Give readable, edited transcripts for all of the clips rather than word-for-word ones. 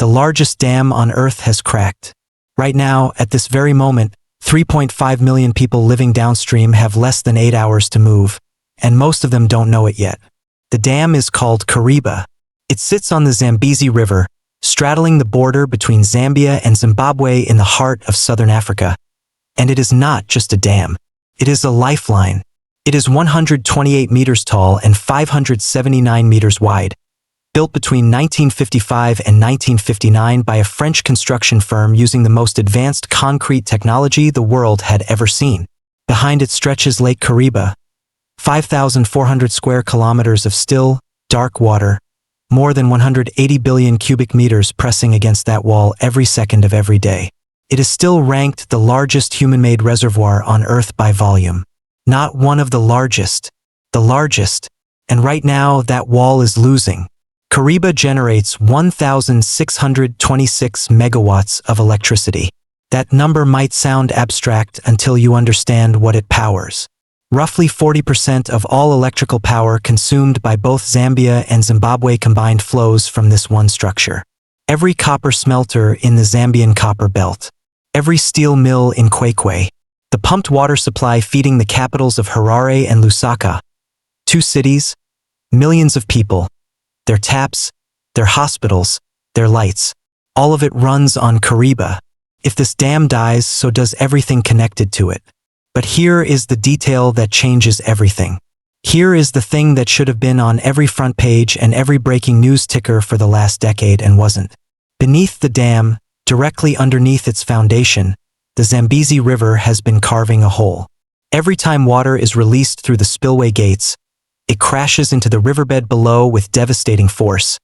The largest dam on Earth has cracked. Right now, at this very moment, 3.5 million people living downstream have less than 8 hours to move, and most of them don't know it yet. The dam is called Kariba. It sits on the Zambezi River, straddling the border between Zambia and Zimbabwe in the heart of southern Africa. And it is not just a dam. It is a lifeline. It is 128 meters tall and 579 meters wide. Built between 1955 and 1959 by a French construction firm using the most advanced concrete technology the world had ever seen. Behind it stretches Lake Kariba, 5,400 square kilometers of still, dark water, more than 180 billion cubic meters pressing against that wall every second of every day. It is still ranked the largest human-made reservoir on Earth by volume. Not one of the largest, and right now that wall is losing. Kariba generates 1,626 megawatts of electricity. That number might sound abstract until you understand what it powers. Roughly 40% of all electrical power consumed by both Zambia and Zimbabwe combined flows from this one structure. Every copper smelter in the Zambian copper belt. Every steel mill in Kwekwe. The pumped water supply feeding the capitals of Harare and Lusaka. 2 cities, millions of people. Their taps, their hospitals, their lights. All of it runs on Kariba. If this dam dies, so does everything connected to it. But here is the detail that changes everything. Here is the thing that should have been on every front page and every breaking news ticker for the last decade and wasn't. Beneath the dam, directly underneath its foundation, the Zambezi River has been carving a hole. Every time water is released through the spillway gates, it crashes into the riverbed below with devastating force.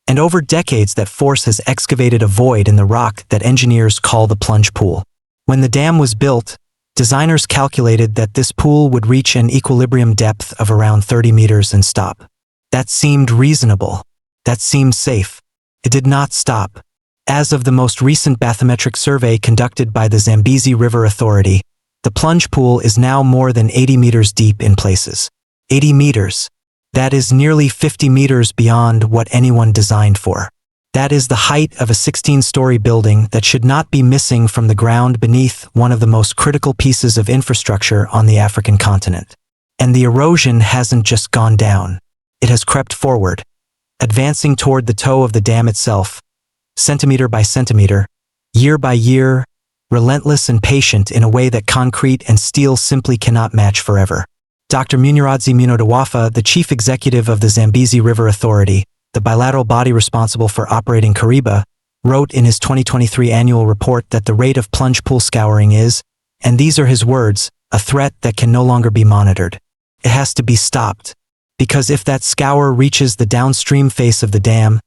And over decades that force has excavated a void in the rock that engineers call the plunge pool. When the dam was built, designers calculated that this pool would reach an equilibrium depth of around 30 meters and stop. That seemed reasonable. That seemed safe. It did not stop. As of the most recent bathymetric survey conducted by the Zambezi River Authority, the plunge pool is now more than 80 meters deep in places. 80 meters. That is nearly 50 meters beyond what anyone designed for. That is the height of a 16-story building that should not be missing from the ground beneath one of the most critical pieces of infrastructure on the African continent. And the erosion hasn't just gone down. It has crept forward, advancing toward the toe of the dam itself, centimeter by centimeter, year by year, relentless and patient in a way that concrete and steel simply cannot match forever. Dr. Munyaradzi Munodawafa, the chief executive of the Zambezi River Authority, the bilateral body responsible for operating Kariba, wrote in his 2023 annual report that the rate of plunge pool scouring is, and these are his words, a threat that can no longer be monitored. It has to be stopped. Because if that scour reaches the downstream face of the dam,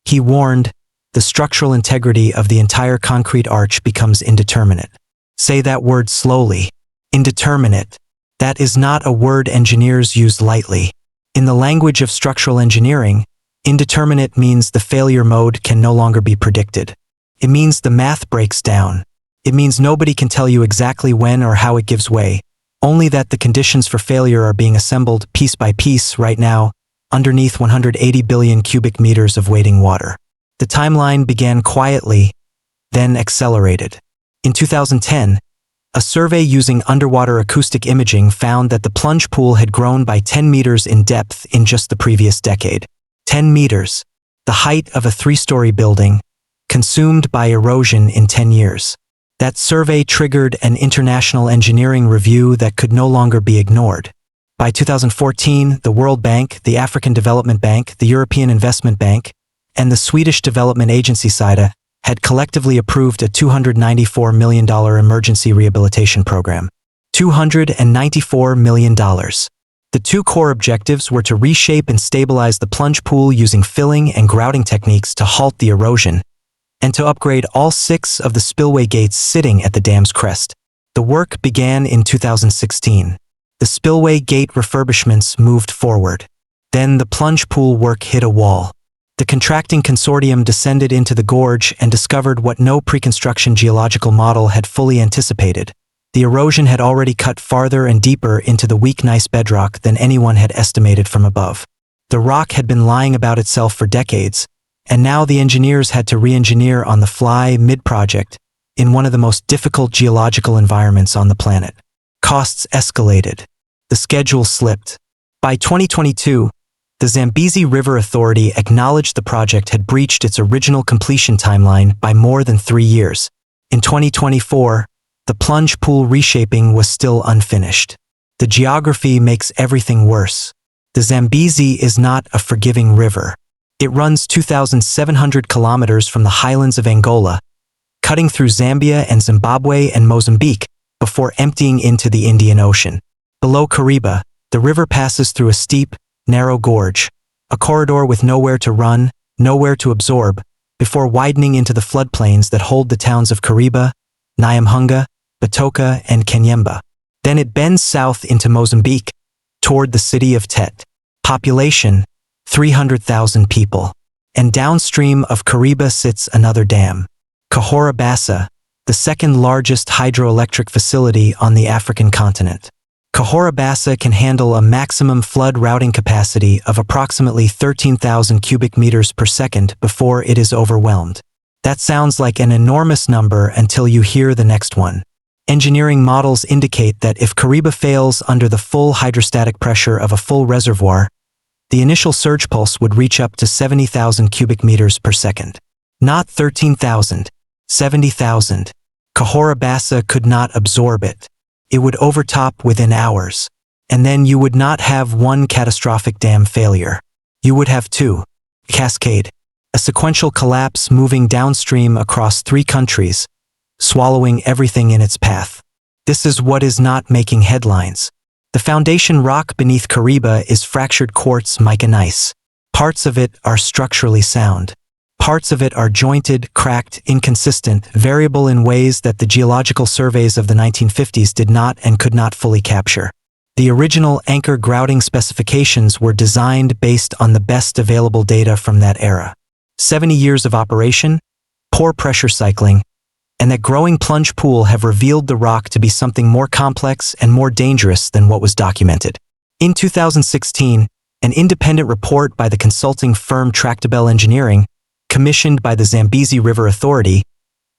he warned, the structural integrity of the entire concrete arch becomes indeterminate. Say that word slowly. Indeterminate. That is not a word engineers use lightly. In the language of structural engineering, indeterminate means the failure mode can no longer be predicted. It means the math breaks down. It means nobody can tell you exactly when or how it gives way, only that the conditions for failure are being assembled piece by piece right now, underneath 180 billion cubic meters of waiting water. The timeline began quietly, then accelerated. In 2010, a survey using underwater acoustic imaging found that the plunge pool had grown by 10 meters in depth in just the previous decade. 10 meters, the height of a 3-story building, consumed by erosion in 10 years. That survey triggered an international engineering review that could no longer be ignored. By 2014, the World Bank, the African Development Bank, the European Investment Bank, and the Swedish Development Agency SIDA had collectively approved a $294 million emergency rehabilitation program. $294 million. The 2 core objectives were to reshape and stabilize the plunge pool using filling and grouting techniques to halt the erosion, and to upgrade all 6 of the spillway gates sitting at the dam's crest. The work began in 2016. The spillway gate refurbishments moved forward. Then the plunge pool work hit a wall. The contracting consortium descended into the gorge and discovered what no pre-construction geological model had fully anticipated. The erosion had already cut farther and deeper into the weak gneiss bedrock than anyone had estimated from above. The rock had been lying about itself for decades, And now the engineers had to re-engineer on the fly mid-project in one of the most difficult geological environments on the planet. Costs escalated. The schedule slipped. By 2022, the Zambezi River Authority acknowledged the project had breached its original completion timeline by more than 3 years. In 2024, the plunge pool reshaping was still unfinished. The geography makes everything worse. The Zambezi is not a forgiving river. It runs 2,700 kilometers from the highlands of Angola, cutting through Zambia and Zimbabwe and Mozambique before emptying into the Indian Ocean. Below Kariba, the river passes through a steep, narrow gorge, a corridor with nowhere to run, nowhere to absorb, before widening into the floodplains that hold the towns of Kariba, Nyamhunga, Batoka, and Kanyemba. Then it bends south into Mozambique, toward the city of Tete. Population, 300,000 people. And downstream of Kariba sits another dam, Cahora Bassa, the second largest hydroelectric facility on the African continent. Cahora Bassa can handle a maximum flood routing capacity of approximately 13,000 cubic meters per second before it is overwhelmed. That sounds like an enormous number until you hear the next one. Engineering models indicate that if Kariba fails under the full hydrostatic pressure of a full reservoir, the initial surge pulse would reach up to 70,000 cubic meters per second. Not 13,000, 70,000. Cahora Bassa could not absorb it. It would overtop within hours. And then you would not have one catastrophic dam failure. You would have two. Cascade. A sequential collapse moving downstream across 3 countries, swallowing everything in its path. This is what is not making headlines. The foundation rock beneath Kariba is fractured quartz mica gneiss. Parts of it are structurally sound. Parts of it are jointed, cracked, inconsistent, variable in ways that the geological surveys of the 1950s did not and could not fully capture. The original anchor grouting specifications were designed based on the best available data from that era. 70 years of operation, poor pressure cycling, and that growing plunge pool have revealed the rock to be something more complex and more dangerous than what was documented. In 2016, an independent report by the consulting firm Tractable Engineering, commissioned by the Zambezi River Authority,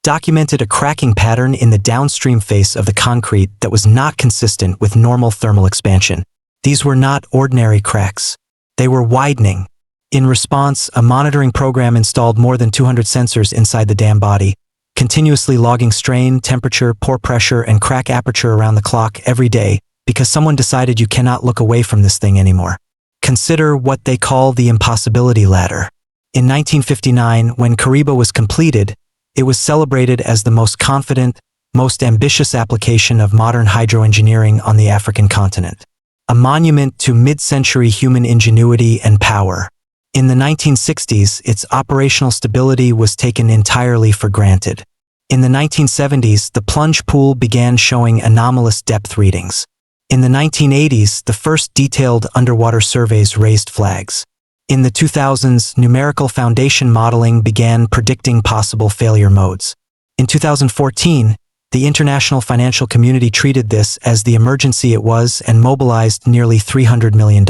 documented a cracking pattern in the downstream face of the concrete that was not consistent with normal thermal expansion. These were not ordinary cracks. They were widening. In response, a monitoring program installed more than 200 sensors inside the dam body, continuously logging strain, temperature, pore pressure, and crack aperture around the clock every day because someone decided you cannot look away from this thing anymore. Consider what they call the impossibility ladder. In 1959, when Kariba was completed, it was celebrated as the most confident, most ambitious application of modern hydroengineering on the African continent. A monument to mid-century human ingenuity and power. In the 1960s, its operational stability was taken entirely for granted. In the 1970s, the plunge pool began showing anomalous depth readings. In the 1980s, the first detailed underwater surveys raised flags. In the 2000s, numerical foundation modeling began predicting possible failure modes. In 2014, the international financial community treated this as the emergency it was and mobilized nearly $300 million.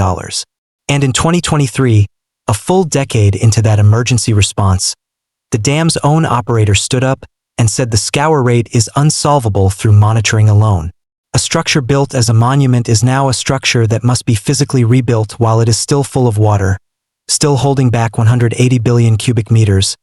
And in 2023, a full decade into that emergency response, the dam's own operator stood up and said the scour rate is unsolvable through monitoring alone. A structure built as a monument is now a structure that must be physically rebuilt while it is still full of water, still holding back 180 billion cubic meters,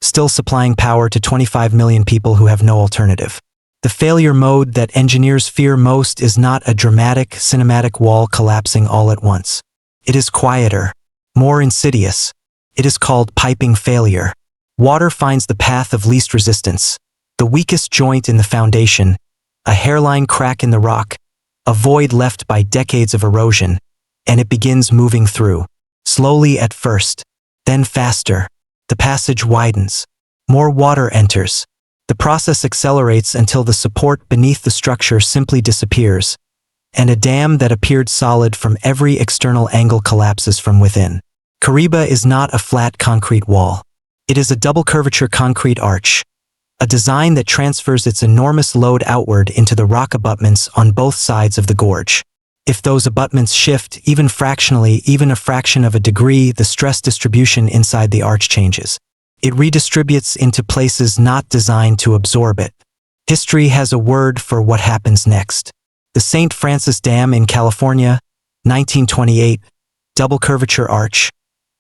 still supplying power to 25 million people who have no alternative. The failure mode that engineers fear most is not a dramatic, cinematic wall collapsing all at once. It is quieter, more insidious. It is called piping failure. Water finds the path of least resistance, the weakest joint in the foundation, a hairline crack in the rock, a void left by decades of erosion, and it begins moving through. Slowly at first, then faster. The passage widens. More water enters. The process accelerates until the support beneath the structure simply disappears, and a dam that appeared solid from every external angle collapses from within. Kariba is not a flat concrete wall. It is a double curvature concrete arch, a design that transfers its enormous load outward into the rock abutments on both sides of the gorge. If those abutments shift, even fractionally, even a fraction of a degree, the stress distribution inside the arch changes. It redistributes into places not designed to absorb it. History has a word for what happens next. The St. Francis Dam in California, 1928, double curvature arch,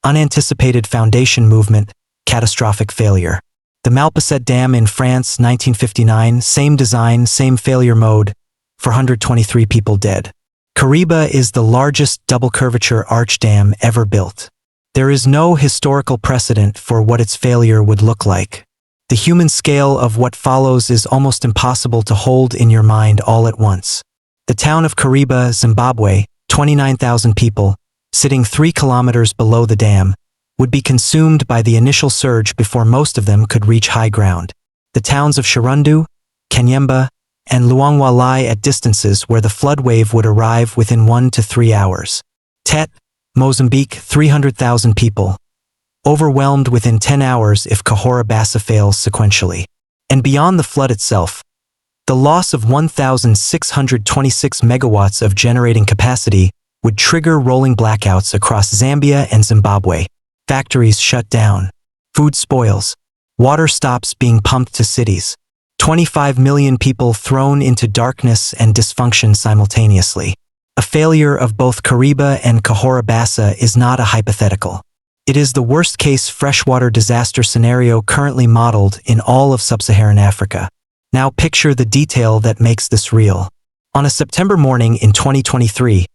unanticipated foundation movement, catastrophic failure. The Malpasset Dam in France, 1959, same design, same failure mode, 423 people dead. Kariba is the largest double curvature arch dam ever built. There is no historical precedent for what its failure would look like. The human scale of what follows is almost impossible to hold in your mind all at once. The town of Kariba, Zimbabwe, 29,000 people, sitting 3 kilometers below the dam, would be consumed by the initial surge before most of them could reach high ground. The towns of Shirundu, Kanyemba, and Luangwa lie at distances where the flood wave would arrive within 1 to 3 hours. Tete, Mozambique, 300,000 people, overwhelmed within 10 hours if Cahora Bassa fails sequentially. And beyond the flood itself, the loss of 1,626 megawatts of generating capacity would trigger rolling blackouts across Zambia and Zimbabwe. Factories shut down. Food spoils. Water stops being pumped to cities. 25 million people thrown into darkness and dysfunction simultaneously. A failure of both Kariba and Cahora Bassa is not a hypothetical. It is the worst-case freshwater disaster scenario currently modeled in all of sub-Saharan Africa. Now picture the detail that makes this real. On a September morning in 2023,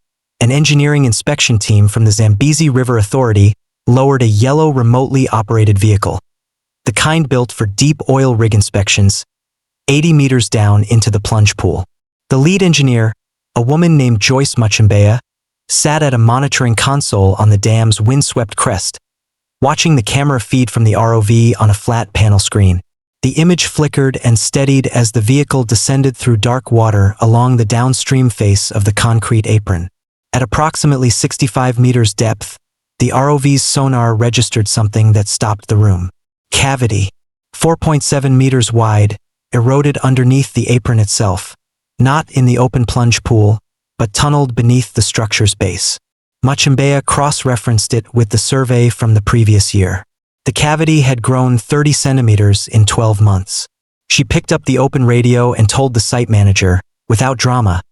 an engineering inspection team from the Zambezi River Authority lowered a yellow remotely operated vehicle, the kind built for deep oil rig inspections, 80 meters down into the plunge pool. The lead engineer, a woman named Joyce Muchembeya, sat at a monitoring console on the dam's windswept crest, watching the camera feed from the ROV on a flat panel screen. The image flickered and steadied as the vehicle descended through dark water along the downstream face of the concrete apron. At approximately 65 meters depth, the ROV's sonar registered something that stopped the room. Cavity, 4.7 meters wide, eroded underneath the apron itself, not in the open plunge pool, but tunneled beneath the structure's base. Muchembeya cross-referenced it with the survey from the previous year. The cavity had grown 30 centimeters in 12 months. She picked up the open radio and told the site manager, without drama,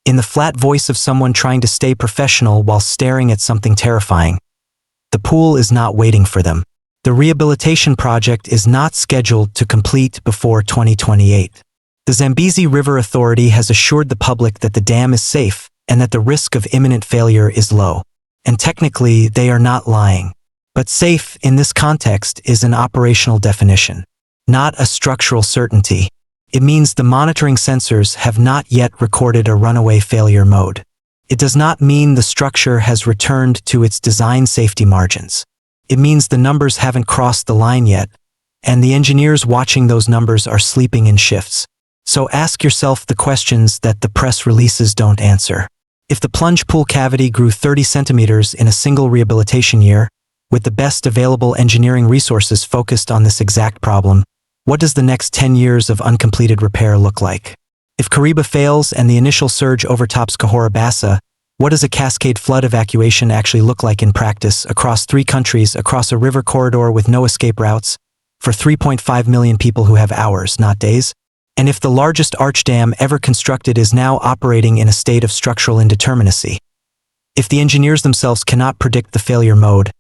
in the flat voice of someone trying to stay professional while staring at something terrifying, the pool is not waiting for them. The rehabilitation project is not scheduled to complete before 2028. The Zambezi River Authority has assured the public that the dam is safe and that the risk of imminent failure is low. And technically, they are not lying. But safe in this context is an operational definition, not a structural certainty. It means the monitoring sensors have not yet recorded a runaway failure mode. It does not mean the structure has returned to its design safety margins. It means the numbers haven't crossed the line yet, and the engineers watching those numbers are sleeping in shifts. So ask yourself the questions that the press releases don't answer. If the plunge pool cavity grew 30 centimeters in a single rehabilitation year, with the best available engineering resources focused on this exact problem, what does the next 10 years of uncompleted repair look like? If Kariba fails and the initial surge overtops Cahora Bassa, what does a cascade flood evacuation actually look like in practice across 3 countries, across a river corridor with no escape routes, for 3.5 million people who have hours, not days? And if the largest arch dam ever constructed is now operating in a state of structural indeterminacy? If the engineers themselves cannot predict the failure mode,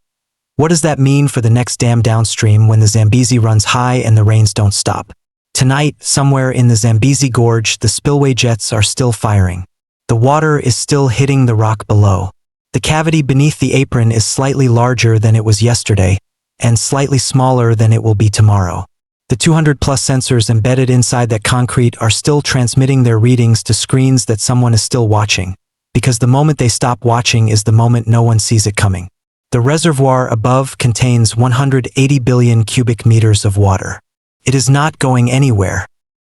what does that mean for the next dam downstream when the Zambezi runs high and the rains don't stop? Tonight, somewhere in the Zambezi Gorge, the spillway jets are still firing. The water is still hitting the rock below. The cavity beneath the apron is slightly larger than it was yesterday, and slightly smaller than it will be tomorrow. The 200-plus sensors embedded inside that concrete are still transmitting their readings to screens that someone is still watching, because the moment they stop watching is the moment no one sees it coming. The reservoir above contains 180 billion cubic meters of water. It is not going anywhere.